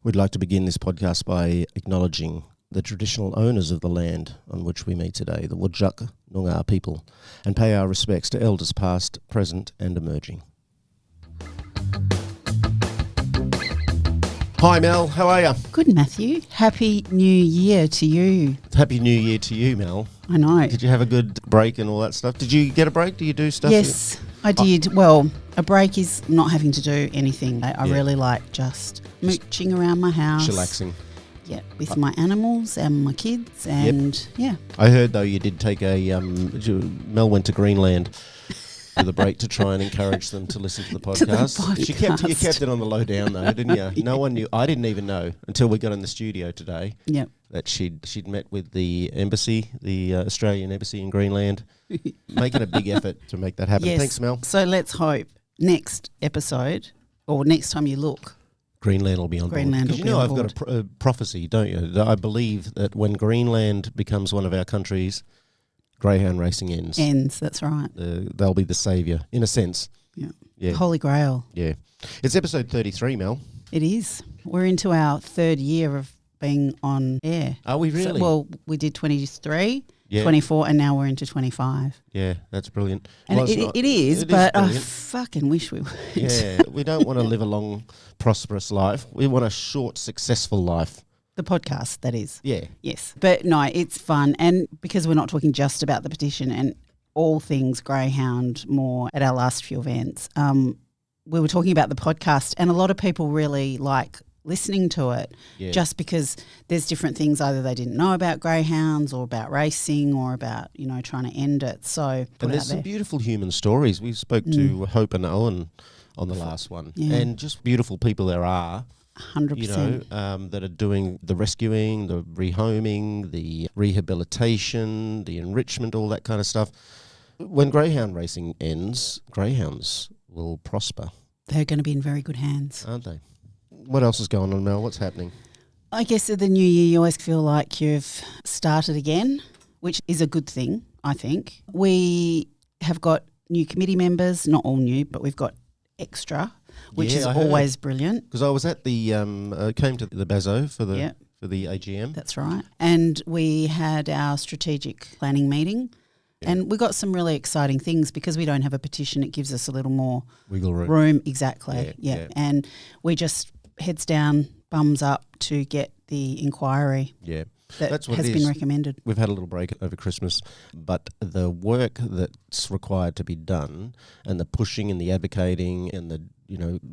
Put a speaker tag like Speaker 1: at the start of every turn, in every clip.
Speaker 1: We'd like to begin this podcast by acknowledging the traditional owners of the land on which we meet today, the Whadjuk Noongar people, and pay our respects to elders past, present and emerging. Hi Mel, how are you?
Speaker 2: Good, Matthew. Happy New Year to you.
Speaker 1: Happy New Year to you, Mel.
Speaker 2: I know.
Speaker 1: Did you have a good break and all that stuff? Did you get a break? Do you do stuff?
Speaker 2: Yes, I did. Well, a break is not having to do anything. I really like just mooching around my house.
Speaker 1: Chillaxing.
Speaker 2: Yeah, with my animals and my kids and yeah.
Speaker 1: I heard though you did take a, Mel went to Greenland for the break to try and encourage them to listen to the podcast. You kept it on the low down though, didn't you? No one knew. I didn't even know until we got in the studio today.
Speaker 2: Yep.
Speaker 1: That she'd met with the embassy, the Australian embassy in Greenland, making a big effort to make that happen.
Speaker 2: Yes.
Speaker 1: Thanks, Mel.
Speaker 2: So let's hope next episode or next time you look,
Speaker 1: Greenland will be on board. Because you know I've got a prophecy, don't you? I believe that when Greenland becomes one of our countries, greyhound racing ends.
Speaker 2: That's right.
Speaker 1: They'll be the saviour, in a sense. Yeah.
Speaker 2: Holy Grail.
Speaker 1: Yeah. It's episode 33, Mel.
Speaker 2: It is. We're into our third year of being on air.
Speaker 1: Are we really?
Speaker 2: So, we did 23, 24, and now we're into 25.
Speaker 1: Yeah, that's brilliant.
Speaker 2: And it is, but I fucking wish we were.
Speaker 1: Yeah, we don't want to live a long, prosperous life. We want a short, successful life.
Speaker 2: The podcast, that is.
Speaker 1: Yeah.
Speaker 2: Yes. But no, it's fun. And because we're not talking just about the petition and all things greyhound more at our last few events, we were talking about the podcast and a lot of people really like listening to it just because there's different things either they didn't know about greyhounds or about racing or about, trying to end it. So
Speaker 1: and there's some beautiful human stories. We spoke to Hope and Owen on the last one and just beautiful people there are.
Speaker 2: 100%.
Speaker 1: That are doing the rescuing, the rehoming, the rehabilitation, the enrichment, all that kind of stuff. When greyhound racing ends, greyhounds will prosper.
Speaker 2: They're going to be in very good hands.
Speaker 1: Aren't they? What else is going on, Mel? What's happening?
Speaker 2: I guess at the new year you always feel like you've started again, which is a good thing, I think. We have got new committee members, not all new, but we've got extra, which is always brilliant. Because
Speaker 1: I was at the came to the Bazo for the AGM.
Speaker 2: That's right. And we had our strategic planning meeting. Yeah. And we got some really exciting things because we don't have a petition. It gives us a little more
Speaker 1: wiggle room.
Speaker 2: Exactly. Yeah. And we just heads down, bums up to get the inquiry.
Speaker 1: Yeah.
Speaker 2: That's what has been recommended.
Speaker 1: We've had a little break over Christmas, but the work that's required to be done and the pushing and the advocating and the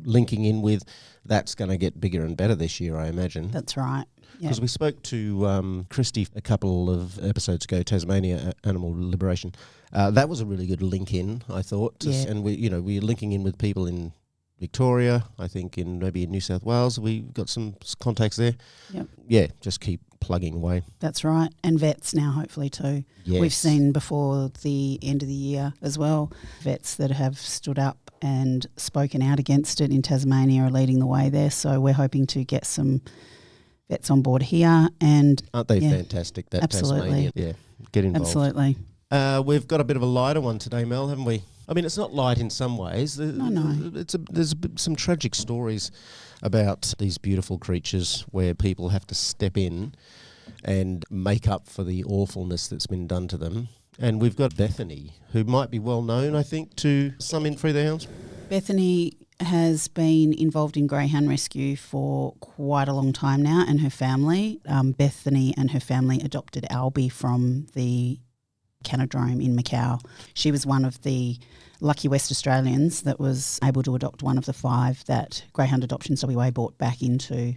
Speaker 1: linking in with, that's going to get bigger and better this year, I imagine.
Speaker 2: That's right.
Speaker 1: Because we spoke to Christy a couple of episodes ago, Tasmania Animal Liberation. That was a really good link in, I thought. And we're linking in with people in Victoria, I think maybe in New South Wales. We got some contacts there.
Speaker 2: Yep.
Speaker 1: Yeah, just keep plugging away.
Speaker 2: That's right. And vets now hopefully too.
Speaker 1: Yes.
Speaker 2: We've seen before the end of the year as well, vets that have stood up and spoken out against it in Tasmania are leading the way there. So we're hoping to get some vets on board here. And
Speaker 1: aren't they fantastic, that
Speaker 2: absolutely.
Speaker 1: Tasmania? Yeah, get involved.
Speaker 2: Absolutely.
Speaker 1: We've got a bit of a lighter one today, Mel, haven't we? I mean, it's not light in some ways.
Speaker 2: No.
Speaker 1: There's some tragic stories about these beautiful creatures where people have to step in and make up for the awfulness that's been done to them. And we've got Bethani, who might be well known, I think, to some in Free the Hounds.
Speaker 2: Bethani has been involved in greyhound rescue for quite a long time now, and her family, Bethani and her family adopted Albi from the Canidrome in Macau. She was one of the lucky West Australians that was able to adopt one of the 5 that Greyhound Adoptions WA brought back into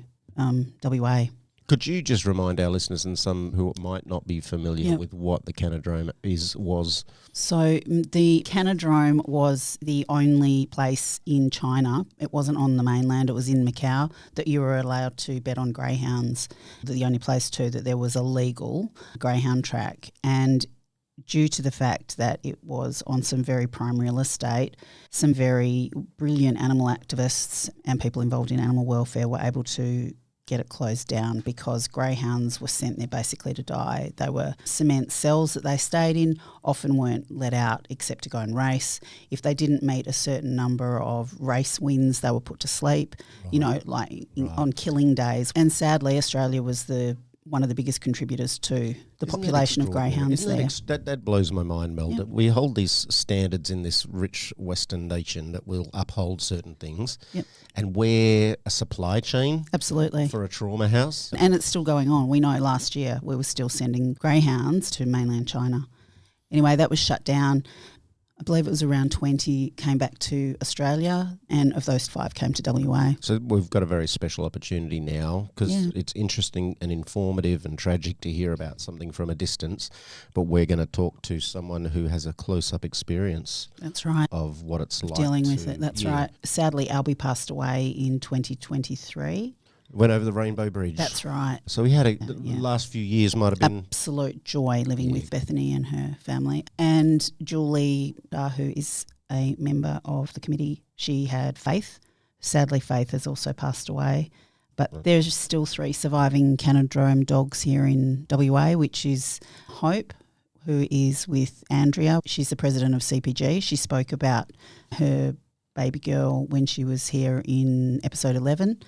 Speaker 2: WA.
Speaker 1: Could you just remind our listeners and some who might not be familiar with what the Canidrome was?
Speaker 2: So the Canidrome was the only place in China, it wasn't on the mainland, it was in Macau, that you were allowed to bet on greyhounds. The only place too that there was a legal greyhound track. And due to the fact that it was on some very prime real estate, some very brilliant animal activists and people involved in animal welfare were able to get it closed down because greyhounds were sent there basically to die. They were cement cells that they stayed in, often weren't let out except to go and race. If they didn't meet a certain number of race wins, they were put to sleep, on killing days. And sadly, Australia was one of the biggest contributors to the population of greyhounds there.
Speaker 1: That blows my mind, Mel, that we hold these standards in this rich Western nation that will uphold certain things, and we're a supply chain
Speaker 2: absolutely
Speaker 1: for a trauma house.
Speaker 2: And it's still going on. We know last year we were still sending greyhounds to mainland China. Anyway, that was shut down. I believe it was around 20 came back to Australia, and of those 5 came to WA.
Speaker 1: So we've got a very special opportunity now because it's interesting and informative and tragic to hear about something from a distance, but we're going to talk to someone who has a close-up experience.
Speaker 2: That's right.
Speaker 1: Of what it's like
Speaker 2: dealing with it. That's right. Sadly, Albi passed away in 2023.
Speaker 1: Went over the Rainbow Bridge.
Speaker 2: That's right.
Speaker 1: So we had the last few years might have been
Speaker 2: absolute joy living with Bethany and her family. And Julie, who is a member of the committee, she had Faith. Sadly, Faith has also passed away. But there's still 3 surviving Canidrome dogs here in WA, which is Hope, who is with Andrea. She's the president of CPG. She spoke about her baby girl when she was here in episode 11.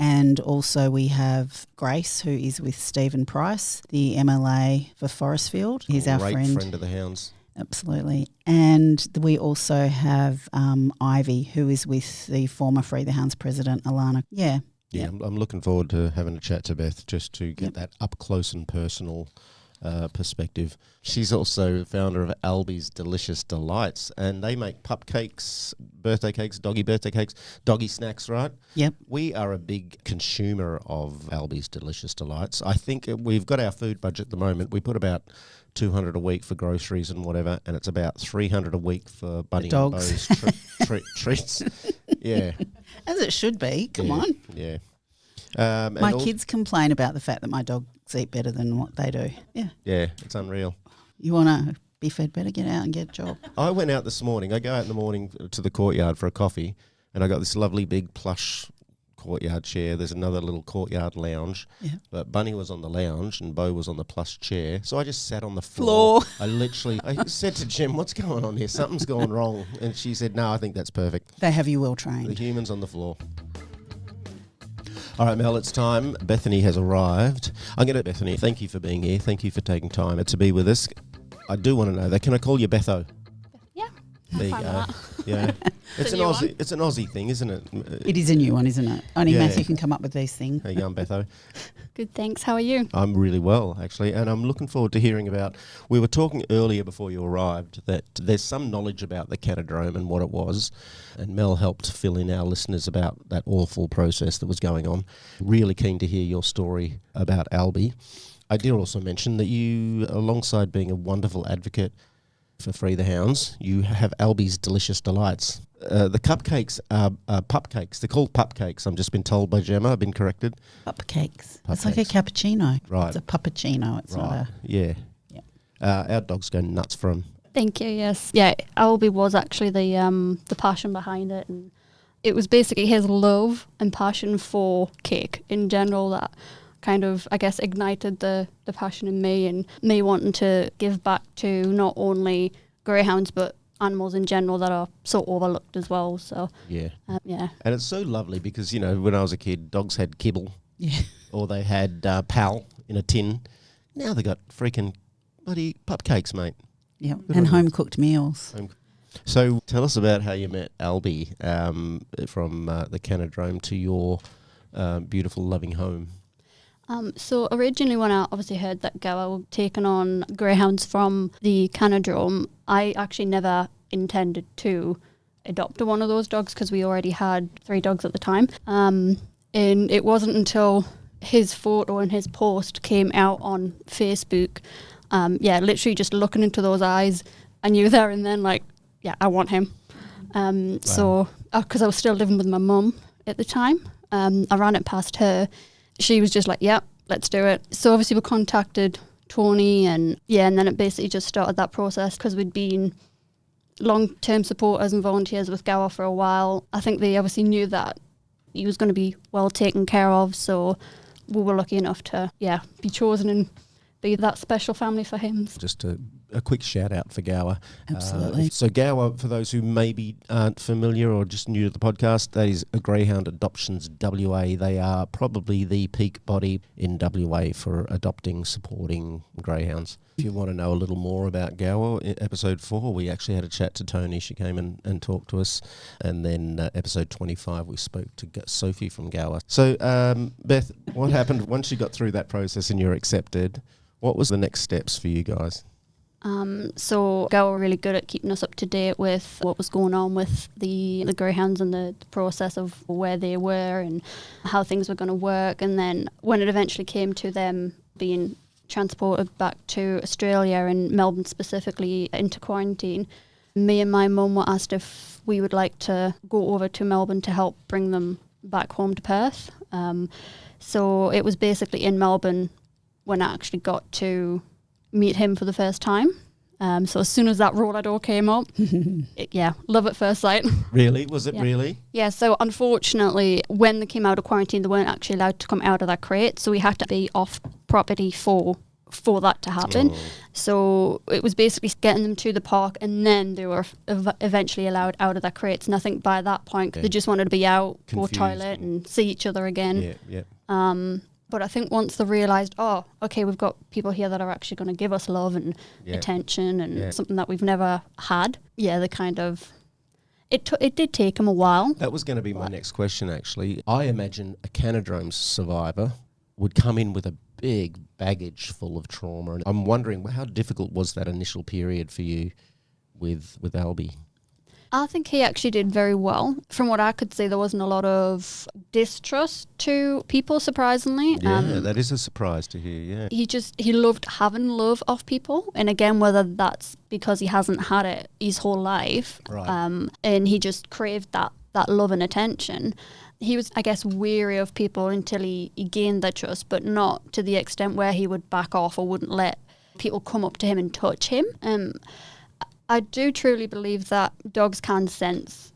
Speaker 2: And also we have Grace, who is with Stephen Price, the MLA for Forestfield. He's our friend.
Speaker 1: Great friend of the hounds.
Speaker 2: Absolutely. And we also have Ivy, who is with the former Free the Hounds president, Alana. Yeah.
Speaker 1: I'm looking forward to having a chat to Beth just to get that up close and personal perspective. She's also founder of Albi's Delicious Delights, and they make pup cakes, birthday cakes, doggy birthday cakes, doggy snacks, right?
Speaker 2: Yep.
Speaker 1: We are a big consumer of Albi's Delicious Delights. I think we've got our food budget at the moment. We put about $200 a week for groceries and whatever, and it's about $300 a week for Bunny and Bo's treats. Yeah.
Speaker 2: As it should be. Come on.
Speaker 1: Yeah.
Speaker 2: My kids complain about the fact that my dogs eat better than what they do.
Speaker 1: Yeah, it's unreal.
Speaker 2: You want to be fed better, get out and get a job.
Speaker 1: I went out this morning. I go out in the morning to the courtyard for a coffee, and I got this lovely big plush courtyard chair. There's another little courtyard lounge. Yeah. But Bunny was on the lounge and Bo was on the plush chair. So I just sat on the floor. I said to Jim, what's going on here? Something's gone wrong. And she said, no, I think that's perfect.
Speaker 2: They have you well trained.
Speaker 1: The humans on the floor. All right, Mel, it's time. Bethany has arrived. Bethany, thank you for being here. Thank you for taking time to be with us. I do want to know that. Can I call you Betho?
Speaker 3: Yeah.
Speaker 1: There you go. Yeah. It's an Aussie thing, isn't it?
Speaker 2: It is a new one, isn't it? Only Matthew can come up with these things.
Speaker 1: How you going, Betho?
Speaker 3: Good, thanks. How are you?
Speaker 1: I'm really well, actually, and I'm looking forward to hearing about... We were talking earlier before you arrived that there's some knowledge about the Canidrome and what it was, and Mel helped fill in our listeners about that awful process that was going on. Really keen to hear your story about Albi. I did also mention that you, alongside being a wonderful advocate for Free the Hounds, you have Albi's Delicious Delights. The cupcakes are pup cakes. They're called pup cakes. I've just been told by Gemma. I've been corrected.
Speaker 2: Pup cakes. It's like a cappuccino.
Speaker 1: Right.
Speaker 2: It's a puppuccino. It's not a...
Speaker 1: Yeah. Our dogs go nuts for them.
Speaker 3: Thank you, yes. Yeah, Albi was actually the passion behind it. And it was basically his love and passion for cake in general that kind of, I guess, ignited the passion in me and me wanting to give back to not only greyhounds but animals in general that are so overlooked as well. So and it's so lovely because, you know, when I was a kid, dogs had kibble, or they had pal in a tin. Now they got freaking bloody pup cakes, mate.
Speaker 2: Yeah, and home cooked meals.
Speaker 1: So tell us about how you met Albi from the Canidrome to your beautiful, loving home.
Speaker 3: So originally when I obviously heard that Gower were taking on greyhounds from the Canidrome, I actually never intended to adopt one of those dogs because we already had 3 dogs at the time. And it wasn't until his photo and his post came out on Facebook, literally just looking into those eyes, I knew there and then, like, yeah, I want him. Wow. So, because I was still living with my mum at the time, I ran it past her. She was just like, yeah, let's do it. So obviously we contacted Tony and then it basically just started that process because we'd been long-term supporters and volunteers with Gower for a while. I think they obviously knew that he was going to be well taken care of. So we were lucky enough to, be chosen and be that special family for him.
Speaker 1: Just a quick shout out for Gower.
Speaker 2: Absolutely.
Speaker 1: So Gower, for those who maybe aren't familiar or just new to the podcast, that is a Greyhound Adoptions WA. They are probably the peak body in WA for adopting, supporting greyhounds. If you want to know a little more about Gower, in episode 4, we actually had a chat to Tony. She came and talked to us. And then episode 25, we spoke to Sophie from Gower. So, Beth, what happened once you got through that process and you're accepted? What was the next steps for you guys?
Speaker 3: So Gower were really good at keeping us up to date with what was going on with the greyhounds and the process of where they were and how things were going to work. And then when it eventually came to them being transported back to Australia and Melbourne specifically into quarantine, me and my mum were asked if we would like to go over to Melbourne to help bring them back home to Perth. So it was basically in Melbourne when I actually got to meet him for the first time. So as soon as that roller door came up, love at first sight.
Speaker 1: Really? Was it really?
Speaker 3: Yeah, so unfortunately, when they came out of quarantine, they weren't actually allowed to come out of that crate, so we had to be off property for that to happen. So it was basically getting them to the park, and then they were eventually allowed out of their crates. And I think by that point, they just wanted to be out, go toilet, and see each other again. But I think once they realised, we've got people here that are actually going to give us love and attention and something that we've never had. Yeah, they kind of... It did take them a while.
Speaker 1: That was going to be my next question, actually. I imagine a Canidrome survivor would come in with a big baggage full of trauma. And I'm wondering, how difficult was that initial period for you with Albi?
Speaker 3: I think he actually did very well. From what I could see, there wasn't a lot of distrust to people, surprisingly.
Speaker 1: Yeah, that is a surprise to hear, yeah.
Speaker 3: He loved having love of people. And again, whether that's because he hasn't had it his whole life,
Speaker 1: right.
Speaker 3: And he just craved that love and attention. He was, I guess, weary of people until he gained their trust, but not to the extent where he would back off or wouldn't let people come up to him and touch him. I do truly believe that dogs can sense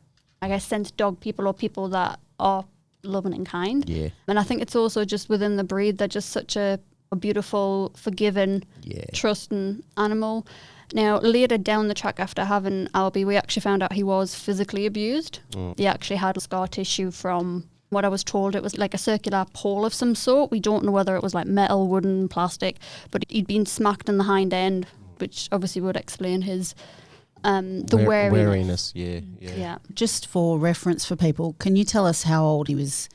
Speaker 3: dog people or people that are loving and kind.
Speaker 1: Yeah.
Speaker 3: And I think it's also just within the breed, they're just such a beautiful, forgiving, trusting animal. Now, later down the track after having Albi, we actually found out he was physically abused. He actually had scar tissue from what I was told. It was like a circular pole of some sort. We don't know whether it was like metal, wooden, plastic, but he'd been smacked in the hind end, which obviously would explain his
Speaker 1: wariness. Yeah.
Speaker 2: Just for reference for people, can you tell us how old he was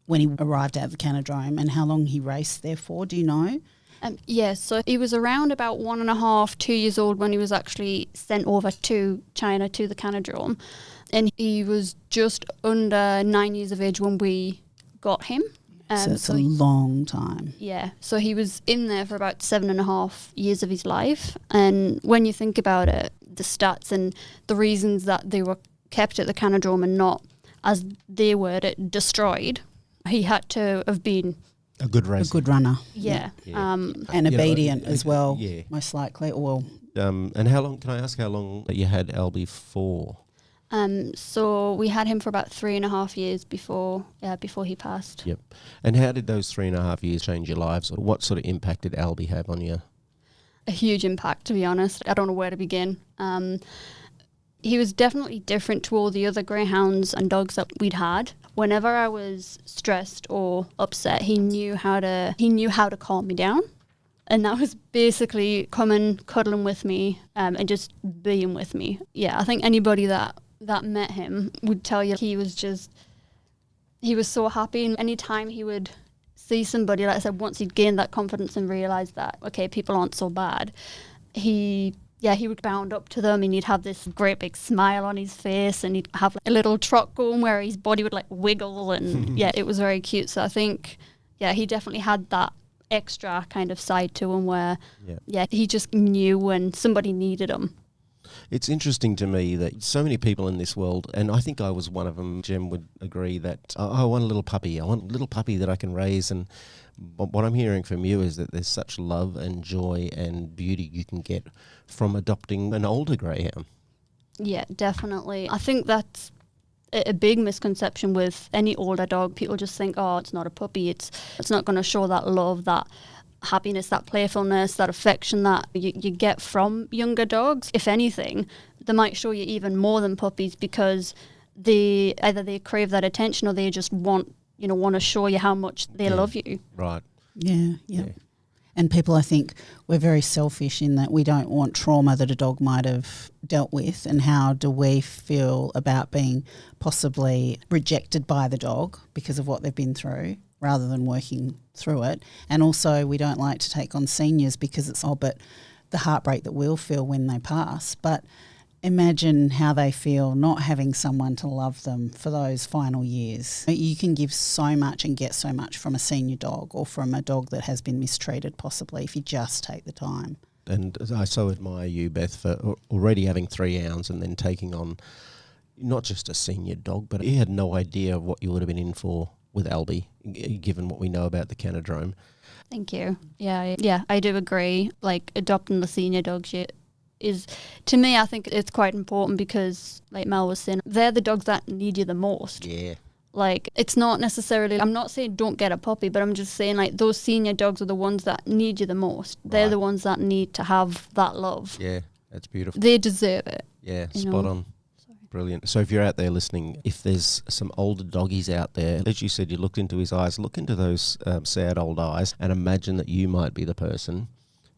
Speaker 2: when he arrived at the Canidrome and how long he raced there for? Do you know?
Speaker 3: So he was around about 1.5, 2 years old when he was actually sent over to China to the Canidrome. And he was just under 9 years of age when we got him.
Speaker 2: So it's a long time.
Speaker 3: Yeah. So he was in there for about 7.5 years of his life. And when you think about it, the stats and the reasons that they were kept at the Canidrome and not, as they word it, destroyed, he had to have been
Speaker 1: a good racer.
Speaker 2: A good runner.
Speaker 3: Yeah.
Speaker 2: And obedient as well, most likely.
Speaker 1: And how long, can I ask how long you had Albi for?
Speaker 3: So we had him for about 3.5 years before he passed.
Speaker 1: Yep. And how did those 3.5 years change your lives? What sort of impact did Albi have on you?
Speaker 3: A huge impact, to be honest. I don't know where to begin. He was definitely different to all the other greyhounds and dogs that we'd had. Whenever I was stressed or upset, he knew how to calm me down. And that was basically coming, cuddling with me, and just being with me. Yeah, I think anybody that met him would tell you he was so happy. And anytime he would see somebody, like I said, once he'd gained that confidence and realised that, okay, people aren't so bad, he would bound up to them and he'd have this great big smile on his face and he'd have like a little trot going where his body would like wiggle and it was very cute. So I think, he definitely had that extra kind of side to him where, he just knew when somebody needed him.
Speaker 1: It's interesting to me that so many people in this world, and I think I was one of them, Jem would agree that I want a little puppy. I want a little puppy that I can raise. And what I'm hearing from you is that there's such love and joy and beauty you can get from adopting an older greyhound.
Speaker 3: Yeah, definitely. I think that's a big misconception with any older dog. People just think, oh, it's not a puppy. It's not going to show that love, that happiness, that playfulness, that affection that you get from younger dogs. If anything, they might show you even more than puppies, because either they crave that attention or they just want to show you how much they love you.
Speaker 1: Right.
Speaker 2: Yeah. And people, I think, we're very selfish in that we don't want trauma that a dog might have dealt with, and how do we feel about being possibly rejected by the dog because of what they've been through, rather than working through it. And also, we don't like to take on seniors because it's but the heartbreak that we'll feel when they pass. But imagine how they feel not having someone to love them for those final years. You can give so much and get so much from a senior dog, or from a dog that has been mistreated possibly, if you just take the time.
Speaker 1: And I so admire you, Beth, for already having 3 hounds and then taking on not just a senior dog, but you had no idea what you would have been in for with Albi, given what we know about the Canidrome.
Speaker 3: Thank you. Yeah, I do agree. Like, adopting the senior dogs is, to me, I think it's quite important, because, like Mel was saying, they're the dogs that need you the most.
Speaker 1: Yeah.
Speaker 3: Like, it's not necessarily, I'm not saying don't get a puppy, but I'm just saying, like, those senior dogs are the ones that need you the most. They're the ones that need to have that love.
Speaker 1: Yeah, that's beautiful.
Speaker 3: They deserve it.
Speaker 1: Yeah, spot on. Brilliant. So if you're out there listening, if there's some older doggies out there, as you said, you looked into his eyes, look into those sad old eyes, and imagine that you might be the person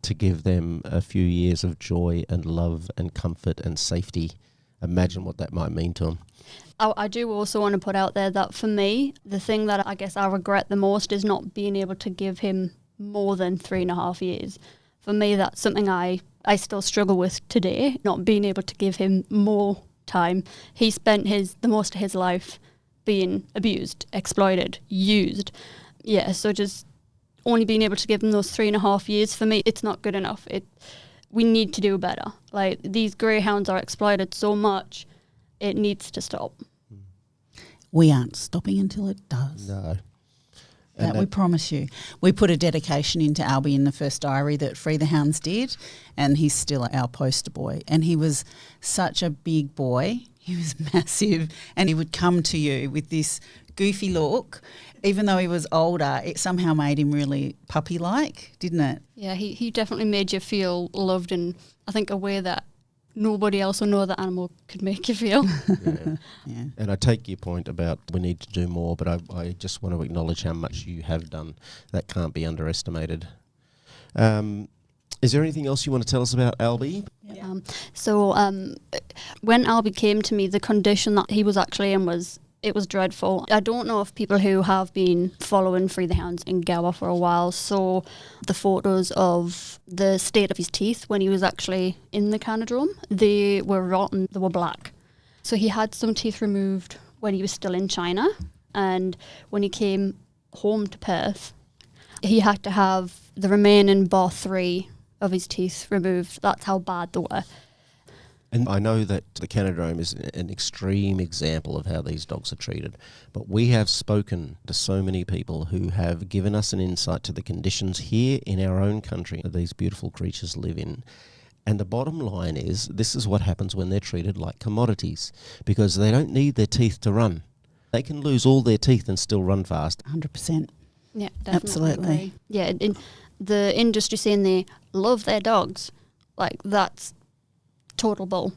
Speaker 1: to give them a few years of joy and love and comfort and safety. Imagine what that might mean to them.
Speaker 3: I do also want to put out there that, for me, the thing that I guess I regret the most is not being able to give him more than 3.5 years. For me, that's something I still struggle with today, not being able to give him more time. He spent the most of his life being abused, exploited, used. Yeah, so just only being able to give him those 3.5 years, for me, it's not good enough. We need to do better. Like, these greyhounds are exploited so much, it needs to stop.
Speaker 2: We aren't stopping until it does.
Speaker 1: No.
Speaker 2: That we promise you. We put a dedication into Albi in the first diary that Free the Hounds did, and he's still our poster boy. And he was such a big boy. He was massive, and he would come to you with this goofy look. Even though he was older, it somehow made him really puppy-like, didn't it?
Speaker 3: Yeah, he definitely made you feel loved, in, I think, a way that nobody else or no other animal could make you feel.
Speaker 1: Yeah. And I take your point about we need to do more, but I just want to acknowledge how much you have done. That can't be underestimated. Is there anything else you want to tell us about Albi?
Speaker 3: Yeah. So when Albi came to me, the condition that he was actually in was dreadful. I don't know if people who have been following Free the Hounds in Gower for a while saw the photos of the state of his teeth when he was actually in the Canidrome. They were rotten, they were black. So he had some teeth removed when he was still in China, and when he came home to Perth, he had to have the remaining bar 3 of his teeth removed. That's how bad they were.
Speaker 1: And I know that the Canidrome is an extreme example of how these dogs are treated, but we have spoken to so many people who have given us an insight to the conditions here in our own country that these beautiful creatures live in. And the bottom line is, this is what happens when they're treated like commodities, because they don't need their teeth to run. They can lose all their teeth and still run fast.
Speaker 2: 100%.
Speaker 3: Yeah, definitely.
Speaker 2: Absolutely.
Speaker 3: Yeah, in the industry saying they love their dogs, like, that's total bull.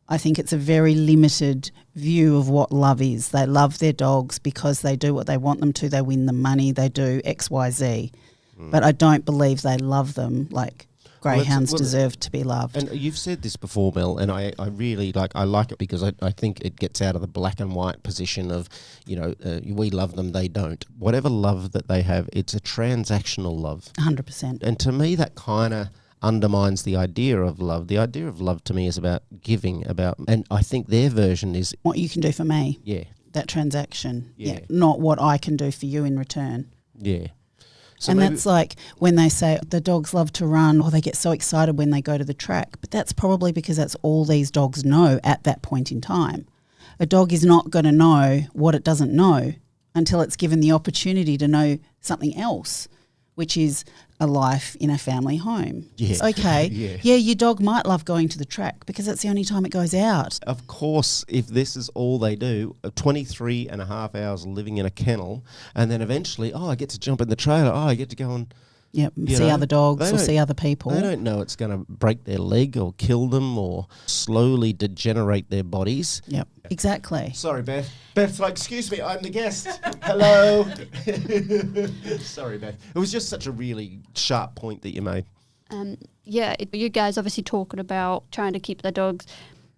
Speaker 2: I think it's a very limited view of what love is. They love their dogs because they do what they want them to. They win the money. They do X, Y, Z. But I don't believe they love them like greyhounds deserve to be loved.
Speaker 1: And you've said this before, Mel, and I really I like it because I think it gets out of the black and white position of, we love them, they don't. Whatever love that they have, it's a transactional love.
Speaker 2: 100%.
Speaker 1: And to me, that kind of undermines the idea of love. The idea of love to me is about giving, and I think their version is
Speaker 2: what you can do for me.
Speaker 1: Yeah.
Speaker 2: That transaction. Yeah. Not what I can do for you in return.
Speaker 1: Yeah. So
Speaker 2: and that's like when they say the dogs love to run, or they get so excited when they go to the track. But that's probably because that's all these dogs know at that point in time. A dog is not going to know what it doesn't know until it's given the opportunity to know something else. which is a life in a family home.
Speaker 1: Yeah.
Speaker 2: It's okay.
Speaker 1: Yeah.
Speaker 2: Your dog might love going to the track because that's the only time it goes out.
Speaker 1: Of course, if this is all they do, 23 and a half hours living in a kennel, and then eventually, I get to jump in the trailer, I get to go and
Speaker 2: see other dogs or see other people.
Speaker 1: They don't know it's going to break their leg or kill them or slowly degenerate their bodies.
Speaker 2: Yep, exactly.
Speaker 1: Sorry, Beth. Beth's like, excuse me, I'm the guest. Hello. Sorry, Beth. It was just such a really sharp point that you made.
Speaker 3: You guys obviously talking about trying to keep their dogs,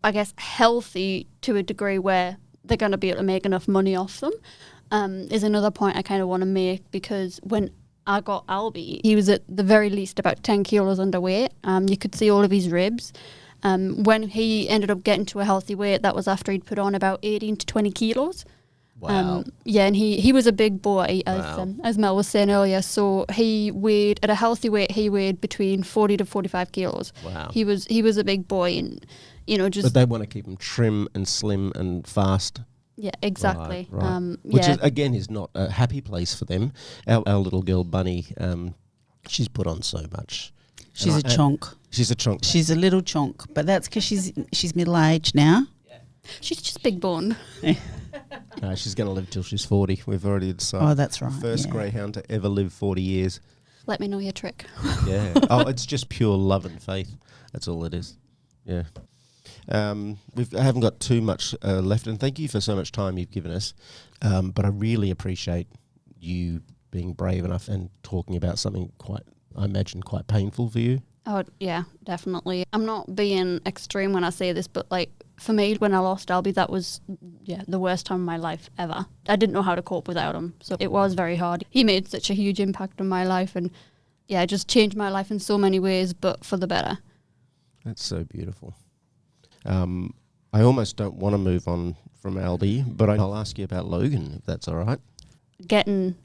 Speaker 3: I guess, healthy to a degree where they're going to be able to make enough money off them, is another point I kind of want to make, because when I got Albi, he was at the very least about 10 kilos underweight. You could see all of his ribs. When he ended up getting to a healthy weight, that was after he'd put on about 18 to 20 kilos.
Speaker 1: Wow.
Speaker 3: And he was a big boy, as Mel was saying earlier. So he weighed, at a healthy weight, he weighed between 40 to 45 kilos.
Speaker 1: Wow.
Speaker 3: He was a big boy, and, just...
Speaker 1: But they want to keep him trim and slim and fast.
Speaker 3: Yeah, exactly.
Speaker 1: Right. Which is, again, is not a happy place for them. Our little girl Bunny, she's put on so much.
Speaker 2: She's a chonk.
Speaker 1: She's a chonk.
Speaker 2: She's a little chonk, but that's because she's middle aged now.
Speaker 3: Yeah. She's just big boned.
Speaker 1: No, she's going to live till she's 40. We've already decided.
Speaker 2: Oh, that's right.
Speaker 1: First greyhound to ever live 40 years.
Speaker 3: Let me know your trick.
Speaker 1: Yeah. It's just pure love and faith. That's all it is. Yeah. I haven't got too much left, and thank you for so much time you've given us. But I really appreciate you being brave enough and talking about something I imagine quite painful for you.
Speaker 3: Oh, yeah, definitely. I'm not being extreme when I say this, but for me, when I lost Albi, that was the worst time of my life ever. I didn't know how to cope without him, so it was very hard. He made such a huge impact on my life, and just changed my life in so many ways, but for the better. That's
Speaker 1: so beautiful. I almost don't want to move on from Albi, but I'll ask you about Logan, if that's all right.
Speaker 3: Getting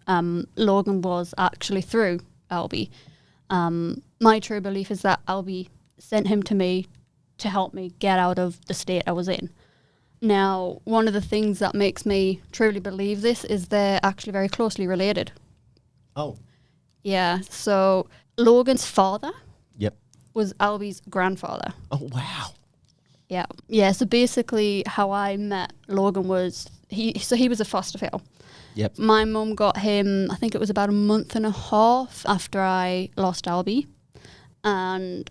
Speaker 3: Logan was actually through Albi. My true belief is that Albi sent him to me to help me get out of the state I was in. Now, one of the things that makes me truly believe this is they're actually very closely related.
Speaker 1: Oh.
Speaker 3: Yeah, so Logan's father was Albi's grandfather.
Speaker 1: Oh, wow.
Speaker 3: Yeah, so basically how I met Logan was, he was a foster fail.
Speaker 1: Yep.
Speaker 3: My mum got him, I think it was about a month and a half after I lost Albi. And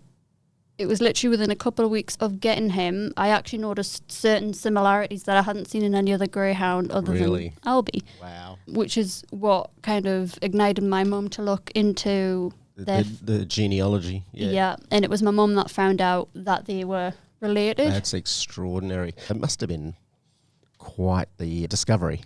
Speaker 3: it was literally within a couple of weeks of getting him, I actually noticed certain similarities that I hadn't seen in any other greyhound other than Albi.
Speaker 1: Wow.
Speaker 3: Which is what kind of ignited my mum to look into
Speaker 1: the genealogy.
Speaker 3: Yeah, and it was my mum that found out that they were related.
Speaker 1: That's extraordinary. It must have been quite the discovery.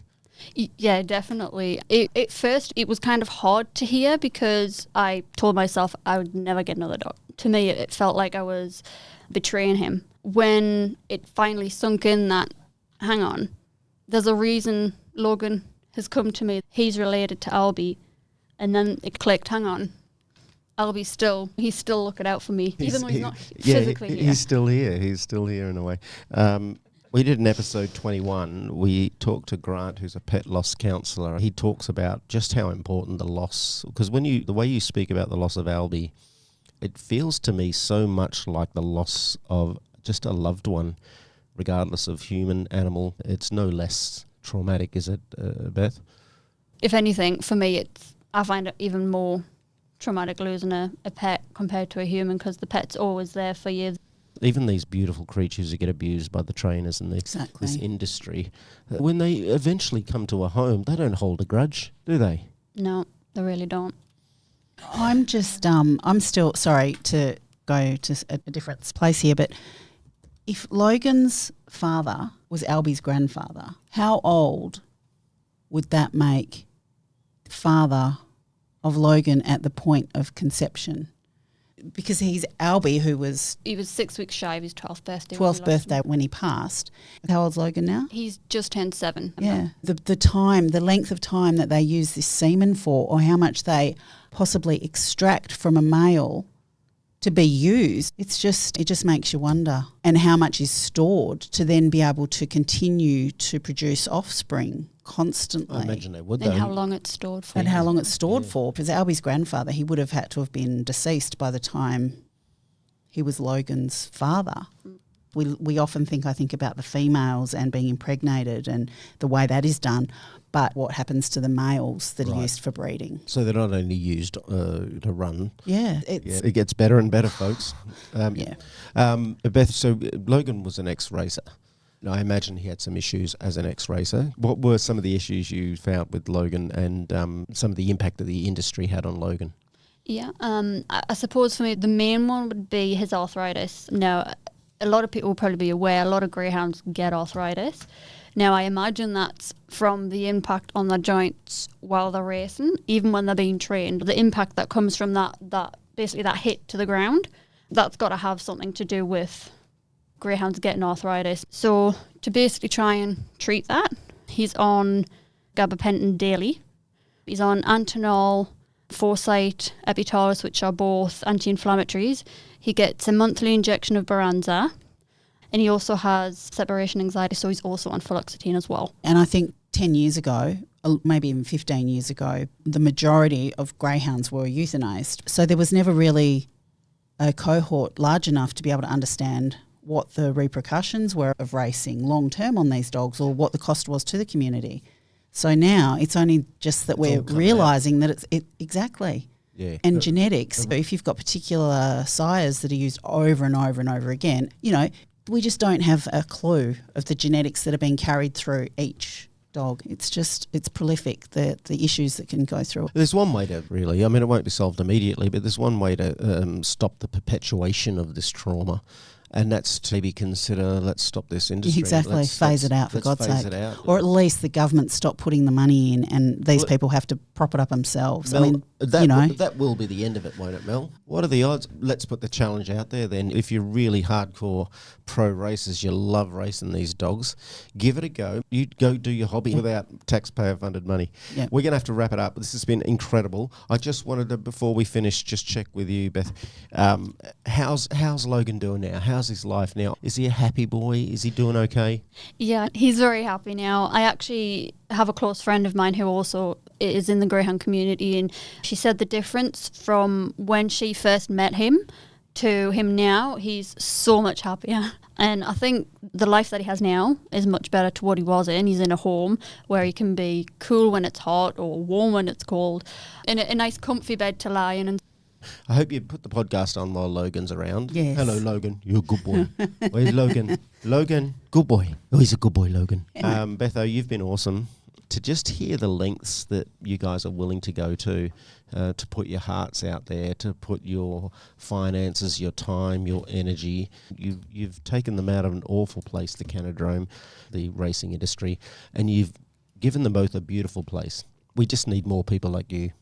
Speaker 3: Yeah, definitely. At first, it was kind of hard to hear because I told myself I would never get another dog. To me, it felt like I was betraying him. When it finally sunk in that, hang on, there's a reason Logan has come to me. He's related to Albi. And then it clicked, hang on. Albi's he's still looking out for me, even though he's not physically here.
Speaker 1: He's still here. He's still here in a way. We did an episode 21. We talked to Grant, who's a pet loss counsellor. He talks about just how important the loss, because the way you speak about the loss of Albi, it feels to me so much like the loss of just a loved one, regardless of human, animal. It's no less traumatic, is it, Beth?
Speaker 3: If anything, for me, I find it even more traumatic losing a pet compared to a human, because the pet's always there for you.
Speaker 1: Even these beautiful creatures who get abused by the trainers and this industry, when they eventually come to a home, they don't hold a grudge, do they?
Speaker 3: No, they really don't.
Speaker 2: I'm just, I'm still, sorry to go to a different place here, but if Logan's father was Albi's grandfather, how old would that make father of Logan at the point of conception? Because he's Albi, he was 6 weeks shy of his 12th birthday. 12th birthday when he passed. How old's Logan now?
Speaker 3: He's just turned 7.
Speaker 2: Yeah. The length of time that they use this semen for, or how much they possibly extract from a male to be used, it just makes you wonder. And how much is stored to then be able to continue to produce offspring. constantly.
Speaker 1: I imagine they would,
Speaker 3: And
Speaker 1: though.
Speaker 3: how long it's stored for.
Speaker 2: And how long it's stored for. Because Albi's grandfather, he would have had to have been deceased by the time he was Logan's father. We often think about the females and being impregnated and the way that is done, but what happens to the males that are used for breeding.
Speaker 1: So they're not only used to run.
Speaker 2: It
Speaker 1: It gets better and better, folks. Beth, so Logan was an ex-racer. Now, I imagine he had some issues as an ex-racer. What were some of the issues you found with Logan and some of the impact that the industry had on Logan?
Speaker 3: Yeah, I suppose for me the main one would be his arthritis. Now, a lot of people will probably be aware a lot of greyhounds get arthritis. Now, I imagine that's from the impact on the joints while they're racing, even when they're being trained. The impact that comes from that basically that hit to the ground, that's got to have something to do with greyhounds getting arthritis. So to basically try and treat that, he's on gabapentin daily. He's on Antinol, Foresight, Epitalus, which are both anti-inflammatories. He gets a monthly injection of Baranza, and he also has separation anxiety, so he's also on fluoxetine as well.
Speaker 2: And I think 10 years ago, maybe even 15 years ago, the majority of greyhounds were euthanized. So there was never really a cohort large enough to be able to understand what the repercussions were of racing long term on these dogs or what the cost was to the community. So now it's only just that we're realising that it's exactly.
Speaker 1: Yeah.
Speaker 2: And genetics. So if you've got particular sires that are used over and over and over again, we just don't have a clue of the genetics that are being carried through each dog. It's prolific, the issues that can go through.
Speaker 1: There's one way to really, it won't be solved immediately, but there's one way to stop the perpetuation of this trauma. And that's to maybe consider, let's stop this industry.
Speaker 2: Exactly, phase it out, for God's sake.
Speaker 1: It out.
Speaker 2: Or at least the government stop putting the money in and these people have to prop it up themselves.
Speaker 1: Mel, that will be the end of it, won't it, Mel? What are the odds? Let's put the challenge out there then. If you're really hardcore pro racers, you love racing these dogs, give it a go. You go do your hobby without taxpayer-funded money. Yep. We're going to have to wrap it up. This has been incredible. I just wanted to, before we finish, just check with you, Beth. How's Logan doing now? How's his life now? Is he a happy boy? Is he doing okay?
Speaker 3: Yeah, he's very happy now. I actually have a close friend of mine who also is in the greyhound community, and she said the difference from when she first met him to him now, he's so much happier. And I think the life that he has now is much better to what he was in. He's in a home where he can be cool when it's hot or warm when it's cold, in a nice comfy bed to lie in. And
Speaker 1: I hope you put the podcast on while Logan's around.
Speaker 2: Yes.
Speaker 1: Hello, Logan. You're a good boy. Where's Logan? Logan, good boy. Oh, he's a good boy, Logan. Betho, you've been awesome. To just hear the lengths that you guys are willing to go to put your hearts out there, to put your finances, your time, your energy. You've taken them out of an awful place, the Canidrome, the racing industry, and you've given them both a beautiful place. We just need more people like you.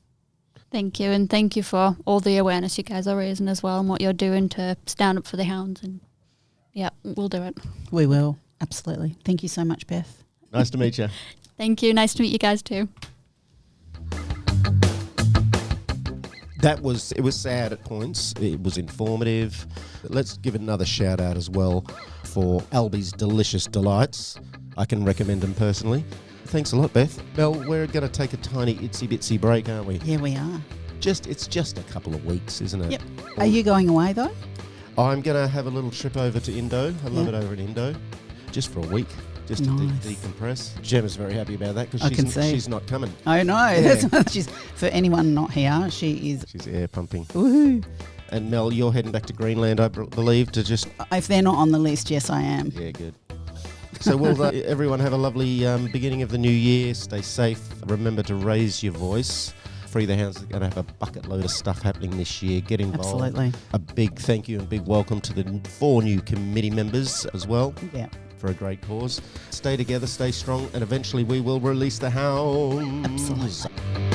Speaker 3: Thank you, and thank you for all the awareness you guys are raising as well and what you're doing to stand up for the hounds. And yeah, we'll do it.
Speaker 2: We will, absolutely. Thank you so much, Beth.
Speaker 1: Nice to meet you.
Speaker 3: Thank you. Nice to meet you guys too.
Speaker 1: It was sad at points. It was informative. Let's give it another shout out as well for Albi's Delicious Delights. I can recommend them personally. Thanks a lot, Beth. Mel, we're going to take a tiny itsy-bitsy break, aren't we?
Speaker 2: Yeah, we are.
Speaker 1: It's just a couple of weeks, isn't it?
Speaker 2: Yep. Are you going away, though?
Speaker 1: I'm going to have a little trip over to Indo. I love it over in Indo. Just for a week. Just to decompress. Gemma's very happy about that because she's not coming.
Speaker 2: I know. Yeah. For anyone not here, she's
Speaker 1: air pumping.
Speaker 2: Woohoo.
Speaker 1: And Mel, you're heading back to Greenland, I believe, to just...
Speaker 2: If they're not on the list, yes, I am.
Speaker 1: Yeah, good. So will everyone have a lovely beginning of the new year. Stay safe. Remember to raise your voice. Free the Hounds are going to have a bucket load of stuff happening this year. Get involved.
Speaker 2: Absolutely.
Speaker 1: A big thank you and big welcome to the 4 new committee members as well.
Speaker 2: Yeah.
Speaker 1: For a great cause. Stay together, stay strong, and eventually we will release the hounds.
Speaker 2: Absolutely.